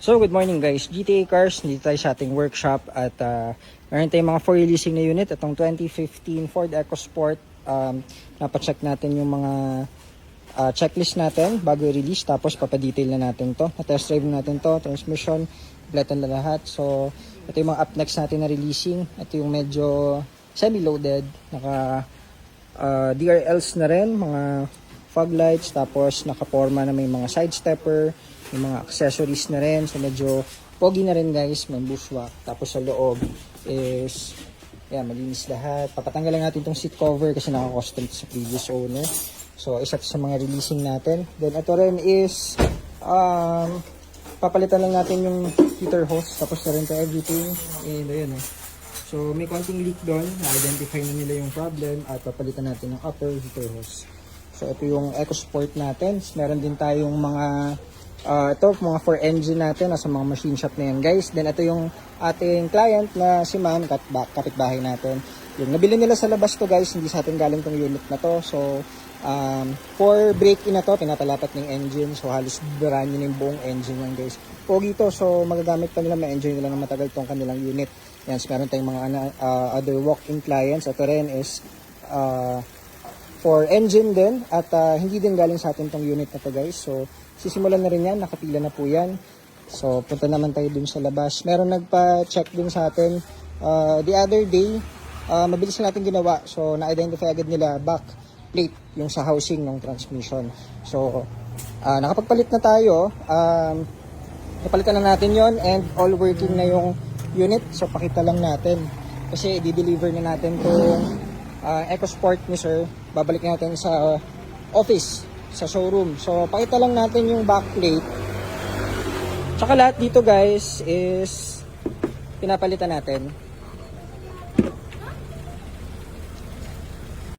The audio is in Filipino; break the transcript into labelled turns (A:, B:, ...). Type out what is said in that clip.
A: So, good morning guys. GTA Cars, dito tayo sa ating workshop at meron tayong mga for releasing na unit. Itong 2015 Ford EcoSport. Napacheck natin yung mga checklist natin bago i-release. Tapos papadetail na natin to. Na-test drive natin to, transmission, kompleto na lahat. So, ito yung mga up next natin na releasing. Ito yung medyo semi-loaded. Naka DRLs na rin, mga fog lights. Tapos nakaporma na may mga side stepper. Yung mga accessories na rin. So, medyo pogi na rin guys. May bushwhack. Tapos sa loob is, malinis lahat. Papatanggal lang natin itong seat cover kasi naka-custom sa previous owner. So, isa sa mga releasing natin. Then, ito rin is, papalitan lang natin yung heater hose. Tapos na rin to everything. Ayan. So, may konting leak doon. Na-identify na nila yung problem. At papalitan natin yung upper heater hose. So, ito yung EcoSport natin. Meron din tayong mga ito, mga for engine natin, nasa mga machine shop na yan guys. Then ito yung ating client na si ma'am, kapitbahay natin. Yung nabili nila sa labas to guys, hindi sa atin galing tong unit na to. So, for break-in na to, pinapalapat ng engine. So, halos brand new yung buong engine yan guys. Pogi to, so magagamit pa nila, ma-enjoy nila ng matagal tong kanilang unit. Yan, so meron tayong mga other walk-in clients. Ito rin is for engine din at hindi din galing sa atin tong unit na to guys. So, sisimulan na rin yan, nakapila na po yan. So, punta naman tayo dun sa labas. Meron nagpa-check din sa atin the other day. Mabilis na natin ginawa. So, na-identify agad nila back plate yung sa housing ng transmission. So, nakapagpalit na tayo. Napalitan na natin yon and all working na yung unit. So, pakita lang natin. Kasi, i-deliver na natin itong EcoSport ni sir. Babalik natin sa office, sa showroom. So, pakita lang natin yung backplate. Tsaka lahat dito guys is pinapalitan natin.